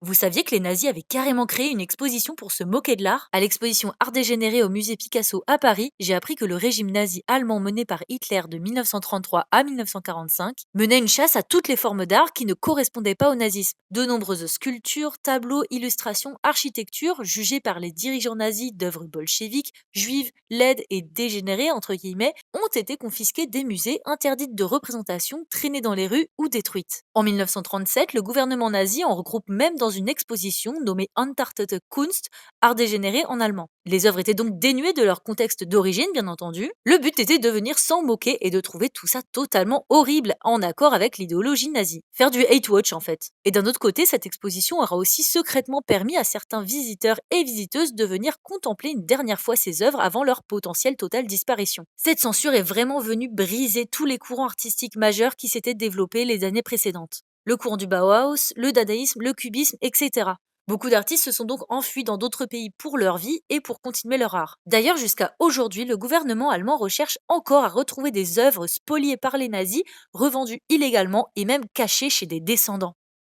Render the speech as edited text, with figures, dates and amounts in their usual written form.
Vous saviez que les nazis avaient carrément créé une exposition pour se moquer de l'art? À l'exposition Art dégénéré au musée Picasso à Paris, j'ai appris que le régime nazi allemand mené par Hitler de 1933 à 1945 menait une chasse à toutes les formes d'art qui ne correspondaient pas au nazisme. De nombreuses sculptures, tableaux, illustrations, architecture, jugées par les dirigeants nazis d'œuvres bolcheviques, juives, laides et dégénérées, entre guillemets, ont été confisquées des musées, interdites de représentation, traînées dans les rues ou détruites. En 1937, le gouvernement nazi en regroupe même dans une exposition nommée Entartete Kunst, art dégénéré en allemand. Les œuvres étaient donc dénuées de leur contexte d'origine, bien entendu. Le but était de venir s'en moquer et de trouver tout ça totalement horrible, en accord avec l'idéologie nazie. Faire du hate watch en fait. Et d'un autre côté, cette exposition aura aussi secrètement permis à certains visiteurs et visiteuses de venir contempler une dernière fois ces œuvres avant leur potentielle totale disparition. Cette censure est vraiment venue briser tous les courants artistiques majeurs qui s'étaient développés les années précédentes. Le courant du Bauhaus, le dadaïsme, le cubisme, etc. Beaucoup d'artistes se sont donc enfuis dans d'autres pays pour leur vie et pour continuer leur art. D'ailleurs, jusqu'à aujourd'hui, le gouvernement allemand recherche encore à retrouver des œuvres spoliées par les nazis, revendues illégalement et même cachées chez des descendants.